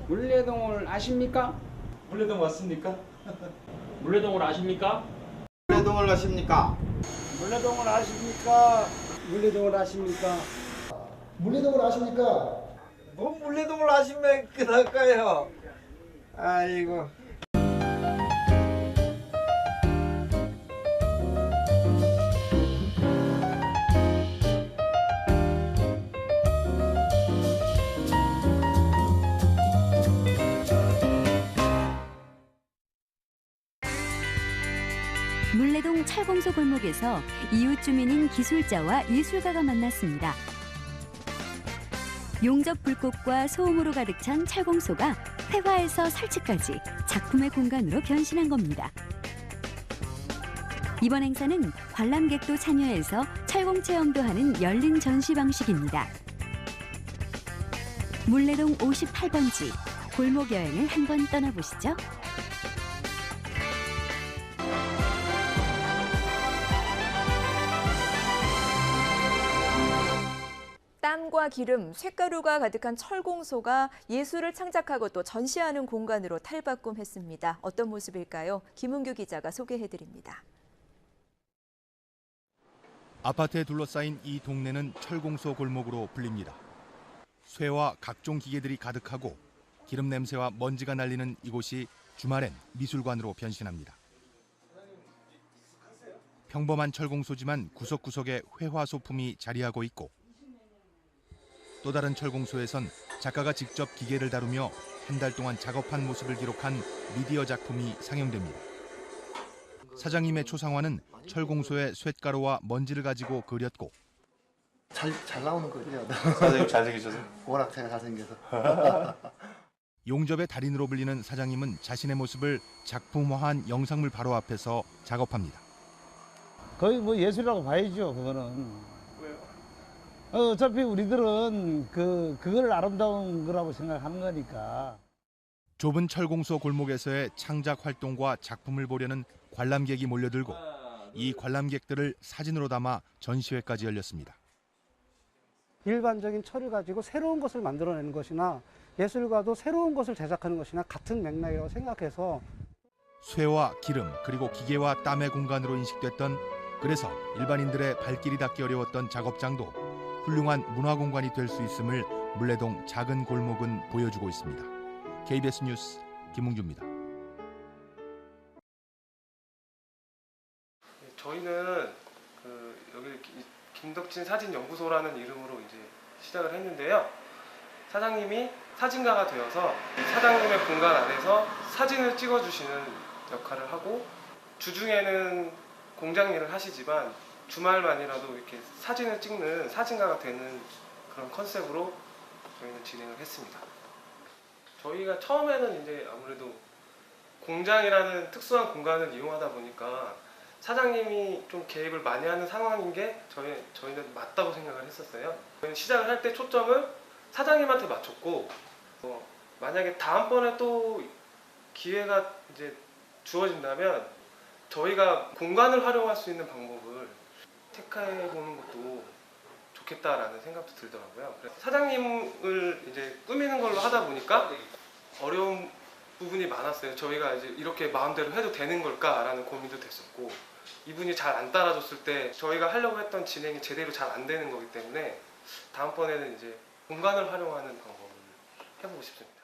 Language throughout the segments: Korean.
물레동을 아십니까? 물레동 왔습니까? 물레동을 아십니까? 물레동을 아십니까? 물레동을 아십니까? 물레동을 아십니까? 물레동을 아십니까? 뭐 물레동을 아시면 그럴까요? 아이고. 물레동 철공소 골목에서 이웃 주민인 기술자와 예술가가 만났습니다. 용접 불꽃과 소음으로 가득 찬 철공소가 회화에서 설치까지 작품의 공간으로 변신한 겁니다. 이번 행사는 관람객도 참여해서 철공 체험도 하는 열린 전시 방식입니다. 물레동 58번지 골목 여행을 한번 떠나보시죠. 땀과 기름, 쇳가루가 가득한 철공소가 예술을 창작하고 또 전시하는 공간으로 탈바꿈했습니다. 어떤 모습일까요? 김은규 기자가 소개해드립니다. 아파트에 둘러싸인 이 동네는 철공소 골목으로 불립니다. 쇠와 각종 기계들이 가득하고 기름 냄새와 먼지가 날리는 이곳이 주말엔 미술관으로 변신합니다. 평범한 철공소지만 구석구석에 회화 소품이 자리하고 있고 또 다른 철공소에선 작가가 직접 기계를 다루며 한 달 동안 작업한 모습을 기록한 미디어 작품이 상영됩니다. 사장님의 초상화는 철공소의 쇳가루와 먼지를 가지고 그렸고 잘 나오는 거죠. 사장님 잘생기셔서. 워낙 제가 잘생겨서. 용접의 달인으로 불리는 사장님은 자신의 모습을 작품화한 영상물 바로 앞에서 작업합니다. 거의 뭐 예술이라고 봐야죠, 그거는. 어차피 우리들은 그걸 아름다운 거라고 생각하는 거니까. 좁은 철공소 골목에서의 창작 활동과 작품을 보려는 관람객이 몰려들고 이 관람객들을 사진으로 담아 전시회까지 열렸습니다. 일반적인 철을 가지고 새로운 것을 만들어내는 것이나 예술가도 새로운 것을 제작하는 것이나 같은 맥락이라고 생각해서 쇠와 기름 그리고 기계와 땀의 공간으로 인식됐던 그래서 일반인들의 발길이 닿기 어려웠던 작업장도 훌륭한 문화공간이 될 수 있음을 물레동 작은 골목은 보여주고 있습니다. KBS 뉴스 김웅주입니다. 저희는 여기 김덕진 사진연구소라는 이름으로 이제 시작을 했는데요. 사장님이 사진가가 되어서 사장님의 공간 안에서 사진을 찍어주시는 역할을 하고 주중에는 공장 일을 하시지만 주말만이라도 이렇게 사진을 찍는 사진가가 되는 그런 컨셉으로 저희는 진행을 했습니다. 저희가 처음에는 이제 아무래도 공장이라는 특수한 공간을 이용하다 보니까 사장님이 좀 개입을 많이 하는 상황인 게 저희는 맞다고 생각을 했었어요. 저희는 시작을 할 때 초점을 사장님한테 맞췄고 만약에 다음번에 또 기회가 이제 주어진다면 저희가 공간을 활용할 수 있는 방법을 택해 보는 것도 좋겠다라는 생각도 들더라고요. 그래서 사장님을 이제 꾸미는 걸로 하다 보니까 어려운 부분이 많았어요. 저희가 이제 이렇게 마음대로 해도 되는 걸까라는 고민도 됐었고 이분이 잘 안 따라줬을 때 저희가 하려고 했던 진행이 제대로 잘 안 되는 거기 때문에 다음번에는 이제 공간을 활용하는 방법을 해보고 싶습니다.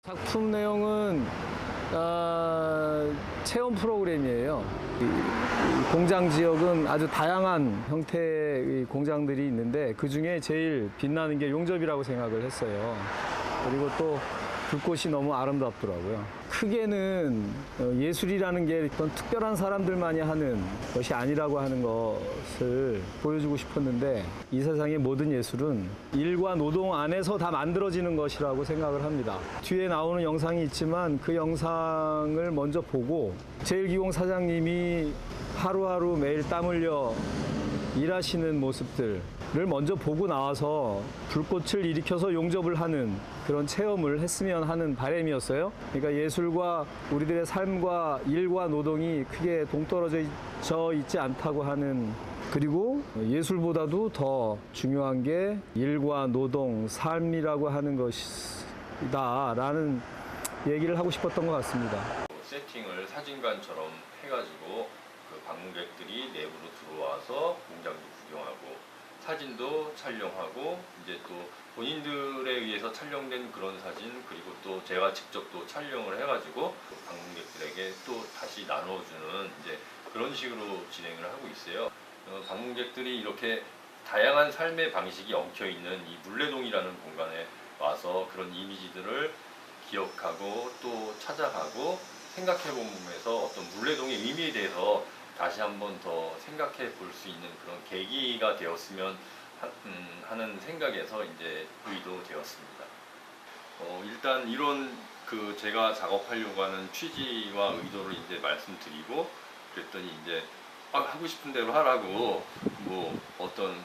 작품 내용은 체험 프로그램이에요. 공장 지역은 아주 다양한 형태의 공장들이 있는데 그중에 제일 빛나는 게 용접이라고 생각을 했어요. 그리고 또 불꽃이 너무 아름답더라고요. 크게는 예술이라는 게 어떤 특별한 사람들만이 하는 것이 아니라고 하는 것을 보여주고 싶었는데 이 세상의 모든 예술은 일과 노동 안에서 다 만들어지는 것이라고 생각을 합니다. 뒤에 나오는 영상이 있지만 그 영상을 먼저 보고 제1기공 사장님이 하루하루 매일 땀 흘려 일하시는 모습들을 먼저 보고 나와서 불꽃을 일으켜서 용접을 하는 그런 체험을 했으면 하는 바람이었어요. 그러니까 예술과 우리들의 삶과 일과 노동이 크게 동떨어져 있지 않다고 하는, 그리고 예술보다도 더 중요한 게 일과 노동, 삶이라고 하는 것이 것이다라는 얘기를 하고 싶었던 것 같습니다. 세팅을 사진관처럼 해가지고 그 방문객들이 내부로 들어와서 공장도 구경하고 사진도 촬영하고 이제 또 본인들에 의해서 촬영된 그런 사진 그리고 또 제가 직접 또 촬영을 해가지고 방문객들에게 또 다시 나눠주는 이제 그런 식으로 진행을 하고 있어요. 방문객들이 이렇게 다양한 삶의 방식이 엉켜 있는 이 물레동이라는 공간에 와서 그런 이미지들을 기억하고 또 찾아가고 생각해보면서 어떤 물레동의 의미에 대해서 다시 한번 더 생각해 볼 수 있는 그런 계기가 되었으면 하는 생각에서 이제 의도되었습니다. 일단 이런 그 제가 작업하려고 하는 취지와 의도를 이제 말씀드리고 그랬더니 이제 하고 싶은 대로 하라고 뭐 어떤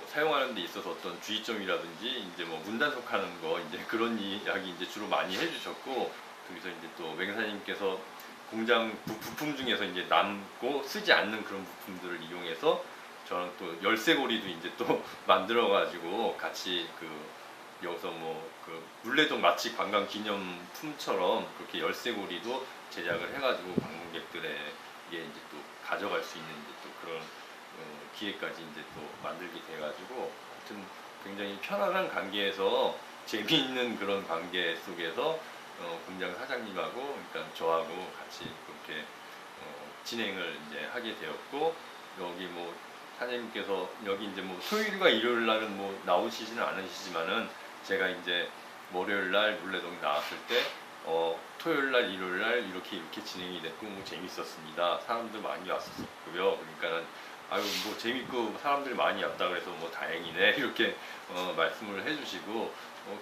사용하는 데 있어서 어떤 주의점이라든지 이제 뭐 문단속하는 거 이제 그런 이야기 이제 주로 많이 해주셨고 거기서 이제 또 맹사님께서 공장 부품 중에서 이제 남고 쓰지 않는 그런 부품들을 이용해서 저는 또 열쇠고리도 이제 또 만들어가지고 같이 그 여기서 뭐 그 물레동 마치 관광 기념품처럼 그렇게 열쇠고리도 제작을 해가지고 방문객들에게 이제 또 가져갈 수 있는 이제 또 그런 기회까지 이제 또 만들게 돼가지고 하여튼 굉장히 편안한 관계에서 재미있는 그런 관계 속에서 공장 사장님하고 그러니까 저하고 같이 그렇게 진행을 이제 하게 되었고 여기 뭐 사장님께서 여기 이제 뭐 토요일과 일요일 날은 뭐 나오시지는 않으시지만은 제가 이제 월요일 날 물레동 나왔을 때 토요일 날 일요일 날 이렇게 진행이 됐고 뭐 재밌었습니다. 사람들 많이 왔었고요. 그러니까는 아유 뭐 재밌고 사람들이 많이 왔다 그래서 뭐 다행이네 이렇게 말씀을 해주시고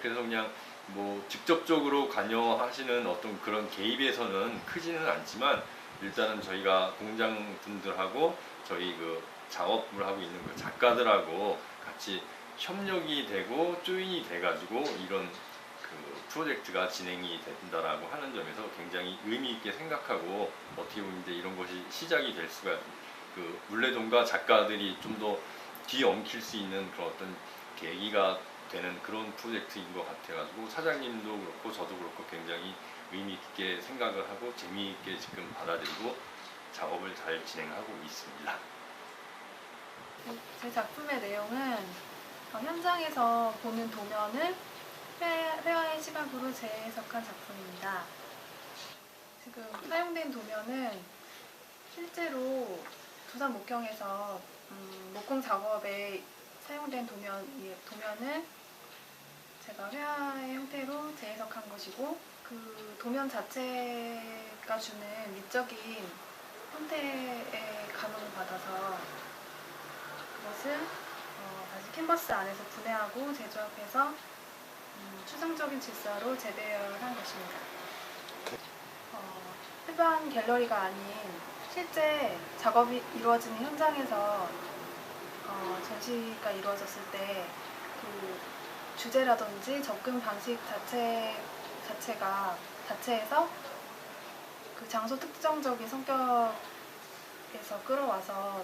그래서 그냥 뭐 직접적으로 관여하시는 어떤 그런 개입에서는 크지는 않지만 일단은 저희가 공장 분들하고 저희 그 작업을 하고 있는 그 작가들하고 같이 협력이 되고 조인이 돼가지고 이런 그 프로젝트가 진행이 된다라고 하는 점에서 굉장히 의미 있게 생각하고 어떻게 보면 이제 이런 것이 시작이 될 수가 그 물레동과 작가들이 좀 더 뒤엉킬 수 있는 그런 어떤 계기가 되는 그런 프로젝트인 것 같아가지고 사장님도 그렇고 저도 그렇고 굉장히 의미 있게 생각을 하고 재미있게 지금 받아들이고 작업을 잘 진행하고 있습니다. 제 작품의 내용은 현장에서 보는 도면을 회화의 시각으로 재해석한 작품입니다. 지금 사용된 도면은 실제로 부산 목경에서 목공 작업에 사용된 도면을 제가 회화의 형태로 재해석한 것이고 그 도면 자체가 주는 미적인 형태의 감흥을 받아서 그것을 다시 캔버스 안에서 분해하고 재조합해서 추상적인 질서로 재배열한 것입니다. 일반 갤러리가 아닌 실제 작업이 이루어지는 현장에서 전시가 이루어졌을 때 그 주제라든지 접근 방식 자체에서 그 장소 특정적인 성격에서 끌어와서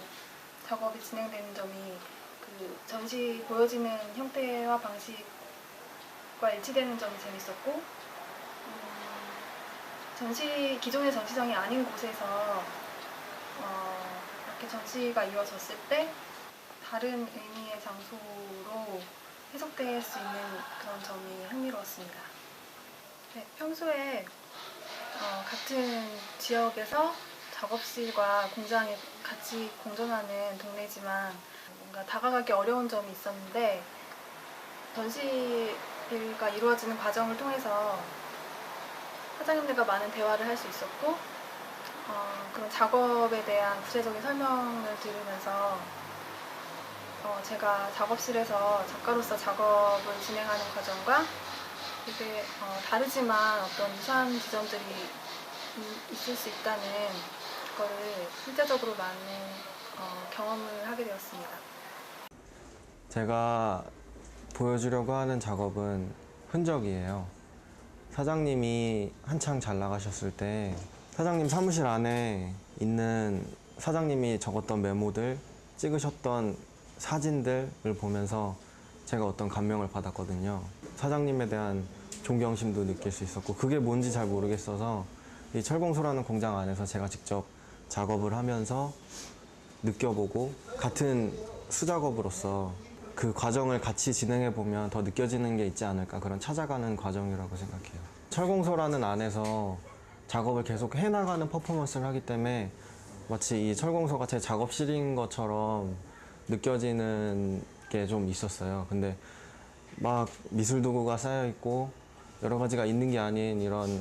작업이 진행되는 점이 그 전시 보여지는 형태와 방식과 일치되는 점이 재밌었고 기존의 전시장이 아닌 곳에서 이렇게 전시가 이루어졌을 때 다른 의미의 장소로 해석될 수 있는 그런 점이 흥미로웠습니다. 네, 평소에 같은 지역에서 작업실과 공장이 같이 공존하는 동네지만 뭔가 다가가기 어려운 점이 있었는데 전시가 이루어지는 과정을 통해서 사장님들과 많은 대화를 할 수 있었고 그런 작업에 대한 구체적인 설명을 들으면서 제가 작업실에서 작가로서 작업을 진행하는 과정과 되게 다르지만 어떤 유사한 지점들이 있을 수 있다는 거를 실제적으로 많은 경험을 하게 되었습니다. 제가 보여주려고 하는 작업은 흔적이에요. 사장님이 한창 잘 나가셨을 때 사장님 사무실 안에 있는 사장님이 적었던 메모들, 찍으셨던 사진들을 보면서 제가 어떤 감명을 받았거든요. 사장님에 대한 존경심도 느낄 수 있었고 그게 뭔지 잘 모르겠어서 이 철공소라는 공장 안에서 제가 직접 작업을 하면서 느껴보고 같은 수작업으로서 그 과정을 같이 진행해 보면 더 느껴지는 게 있지 않을까, 그런 찾아가는 과정이라고 생각해요. 철공소라는 안에서 작업을 계속 해나가는 퍼포먼스를 하기 때문에 마치 이 철공소가 제 작업실인 것처럼 느껴지는 게 좀 있었어요. 근데 막 미술 도구가 쌓여 있고 여러 가지가 있는 게 아닌 이런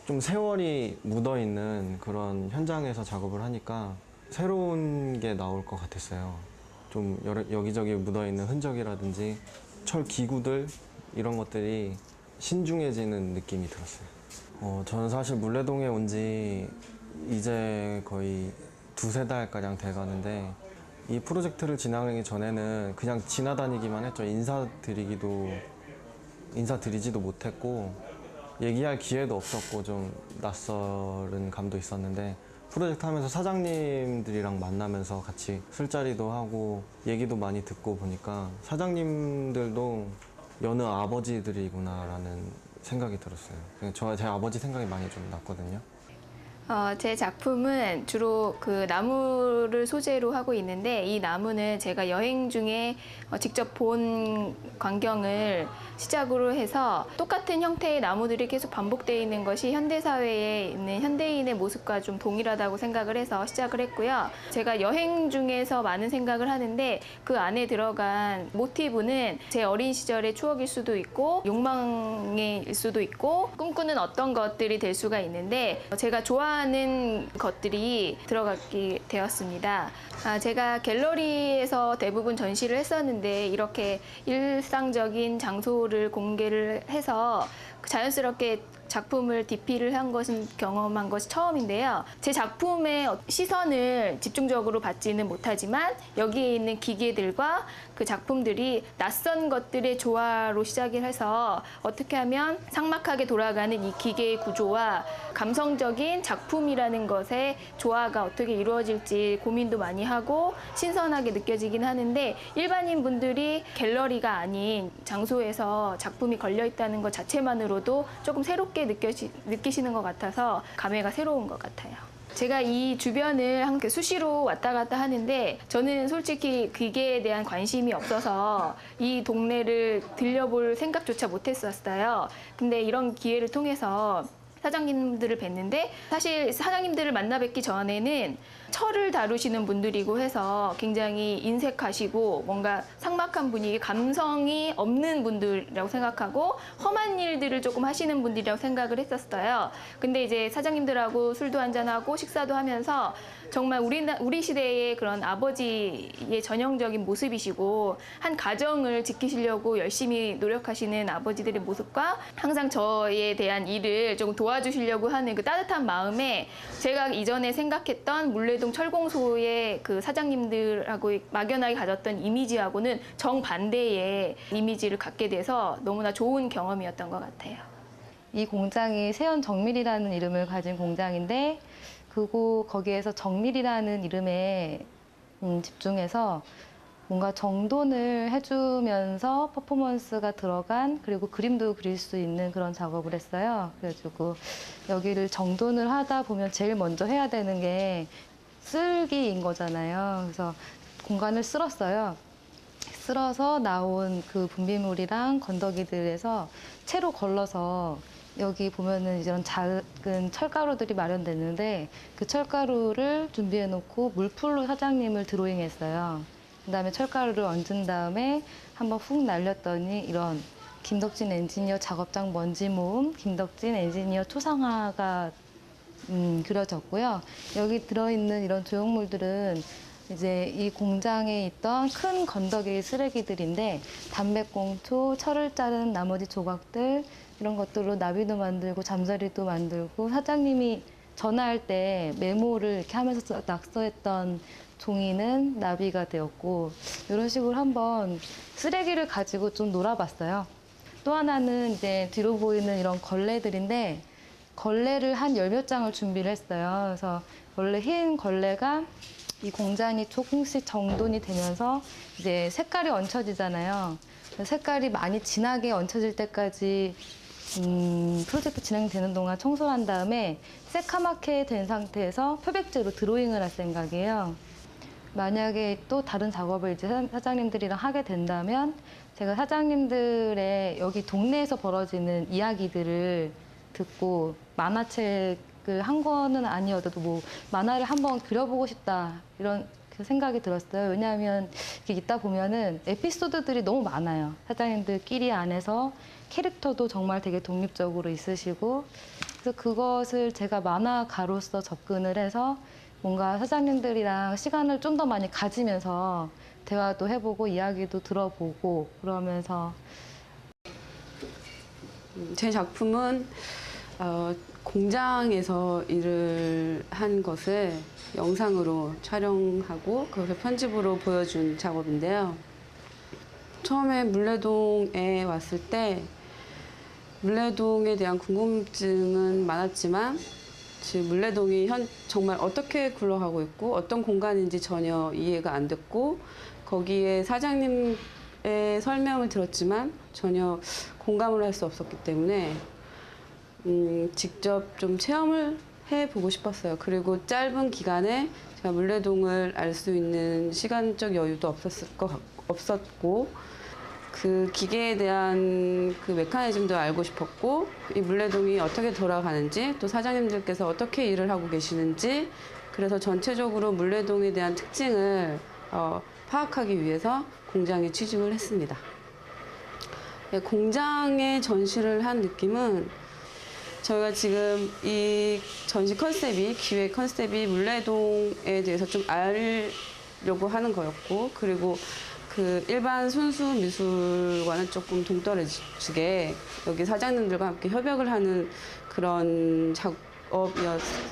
좀 세월이 묻어 있는 그런 현장에서 작업을 하니까 새로운 게 나올 것 같았어요. 좀 여기저기 묻어 있는 흔적이라든지 철 기구들 이런 것들이 신중해지는 느낌이 들었어요. 저는 사실 물레동에 온 지 이제 거의 2~3달 가량 돼가는데 이 프로젝트를 진행하기 전에는 그냥 지나다니기만 했죠. 인사드리지도 못했고 얘기할 기회도 없었고 좀 낯설은 감도 있었는데 프로젝트 하면서 사장님들이랑 만나면서 같이 술자리도 하고 얘기도 많이 듣고 보니까 사장님들도 여느 아버지들이구나라는 생각이 들었어요. 제 아버지 생각이 많이 좀 났거든요. 제 작품은 주로 그 나무를 소재로 하고 있는데 이 나무는 제가 여행 중에 직접 본 광경을 시작으로 해서 똑같은 형태의 나무들이 계속 반복되어 있는 것이 현대사회에 있는 현대인의 모습과 좀 동일하다고 생각을 해서 시작을 했고요. 제가 여행 중에서 많은 생각을 하는데 그 안에 들어간 모티브는 제 어린 시절의 추억일 수도 있고 욕망일 수도 있고 꿈꾸는 어떤 것들이 될 수가 있는데 제가 좋아하는 것들이 들어가게 되었습니다. 제가 갤러리에서 대부분 전시를 했었는데 이렇게 일상적인 장소를 공개를 해서 자연스럽게 작품을 DP를 한 것은 경험한 것이 처음인데요. 제 작품의 시선을 집중적으로 받지는 못하지만 여기에 있는 기계들과 그 작품들이 낯선 것들의 조화로 시작을 해서 어떻게 하면 삭막하게 돌아가는 이 기계의 구조와 감성적인 작품이라는 것의 조화가 어떻게 이루어질지 고민도 많이 하고 신선하게 느껴지긴 하는데 일반인 분들이 갤러리가 아닌 장소에서 작품이 걸려 있다는 것 자체만으로도 조금 새롭게 느끼시는 것 같아서 감회가 새로운 것 같아요. 제가 이 주변을 함께 수시로 왔다 갔다 하는데 저는 솔직히 기계에 대한 관심이 없어서 이 동네를 들려볼 생각조차 못했었어요. 근데 이런 기회를 통해서 사장님들을 뵀는데 사실 사장님들을 만나 뵙기 전에는 철을 다루시는 분들이고 해서 굉장히 인색하시고 뭔가 삭막한 분위기, 감성이 없는 분들이라고 생각하고 험한 일들을 조금 하시는 분들이라고 생각을 했었어요. 근데 이제 사장님들하고 술도 한잔하고 식사도 하면서 정말 우리 시대의 그런 아버지의 전형적인 모습이시고 한 가정을 지키시려고 열심히 노력하시는 아버지들의 모습과 항상 저에 대한 일을 조금 도와주시려고 하는 그 따뜻한 마음에 제가 이전에 생각했던 물레동 철공소의 그 사장님들하고 막연하게 가졌던 이미지하고는 정반대의 이미지를 갖게 돼서 너무나 좋은 경험이었던 것 같아요. 이 공장이 세연정밀이라는 이름을 가진 공장인데 거기에서 정밀이라는 이름에 집중해서 뭔가 정돈을 해주면서 퍼포먼스가 들어간 그리고 그림도 그릴 수 있는 그런 작업을 했어요. 그래가지고 여기를 정돈을 하다 보면 제일 먼저 해야 되는 게 쓸기인 거잖아요. 그래서 공간을 쓸었어요. 쓸어서 나온 그 분비물이랑 건더기들에서 채로 걸러서 여기 보면은 이런 작은 철가루들이 마련됐는데 그 철가루를 준비해 놓고 물풀로 사장님을 드로잉했어요. 그다음에 철가루를 얹은 다음에 한번 훅 날렸더니 이런 김덕진 엔지니어 작업장 먼지 모음, 김덕진 엔지니어 초상화가 그려졌고요. 여기 들어있는 이런 조형물들은 이제 이 공장에 있던 큰 건더기 쓰레기들인데 담배꽁초, 철을 자른 나머지 조각들 이런 것들로 나비도 만들고 잠자리도 만들고 사장님이 전화할 때 메모를 이렇게 하면서 낙서했던 종이는 나비가 되었고 이런 식으로 한번 쓰레기를 가지고 좀 놀아봤어요. 또 하나는 이제 뒤로 보이는 이런 걸레들인데 걸레를 한 10몇 장을 준비를 했어요. 그래서 원래 흰 걸레가 이 공장이 조금씩 정돈이 되면서 이제 색깔이 얹혀지잖아요. 색깔이 많이 진하게 얹혀질 때까지 프로젝트 진행되는 동안 청소를 한 다음에 새카맣게 된 상태에서 표백제로 드로잉을 할 생각이에요. 만약에 또 다른 작업을 이제 사장님들이랑 하게 된다면 제가 사장님들의 여기 동네에서 벌어지는 이야기들을 듣고 만화책을 한 권은 아니어도 뭐 만화를 한번 그려보고 싶다 이런 생각이 들었어요. 왜냐하면 이렇게 있다 보면은 에피소드들이 너무 많아요. 사장님들끼리 안에서 캐릭터도 정말 되게 독립적으로 있으시고 그래서 그것을 제가 만화가로서 접근을 해서 뭔가 사장님들이랑 시간을 좀 더 많이 가지면서 대화도 해보고 이야기도 들어보고 그러면서 제 작품은 공장에서 일을 한 것을 영상으로 촬영하고 그것을 편집으로 보여준 작업인데요. 처음에 물레동에 왔을 때 물레동에 대한 궁금증은 많았지만 지금 물레동이 정말 어떻게 굴러가고 있고 어떤 공간인지 전혀 이해가 안 됐고 거기에 사장님의 설명을 들었지만 전혀 공감을 할 수 없었기 때문에 직접 좀 체험을 해보고 싶었어요. 그리고 짧은 기간에 제가 물레동을 알 수 있는 시간적 여유도 없었고 그 기계에 대한 그 메커니즘도 알고 싶었고 이 물레동이 어떻게 돌아가는지 또 사장님들께서 어떻게 일을 하고 계시는지 그래서 전체적으로 물레동에 대한 특징을 파악하기 위해서 공장에 취직을 했습니다. 네, 공장에 전시를 한 느낌은 저희가 지금 이 전시 컨셉이 기획 컨셉이 물레동에 대해서 좀 알려고 하는 거였고 그리고 그 일반 순수 미술과는 조금 동떨어지게 여기 사장님들과 함께 협약을 하는 그런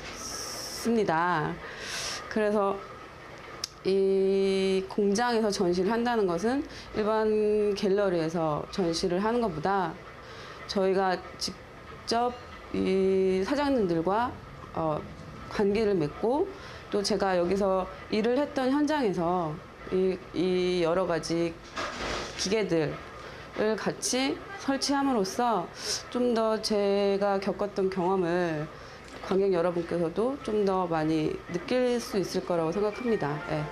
작업이었습니다. 그래서 이 공장에서 전시를 한다는 것은 일반 갤러리에서 전시를 하는 것보다 저희가 직접 이 사장님들과 관계를 맺고 또 제가 여기서 일을 했던 현장에서 이 여러 가지 기계들을 같이 설치함으로써 좀 더 제가 겪었던 경험을 관객 여러분께서도 좀 더 많이 느낄 수 있을 거라고 생각합니다. 네.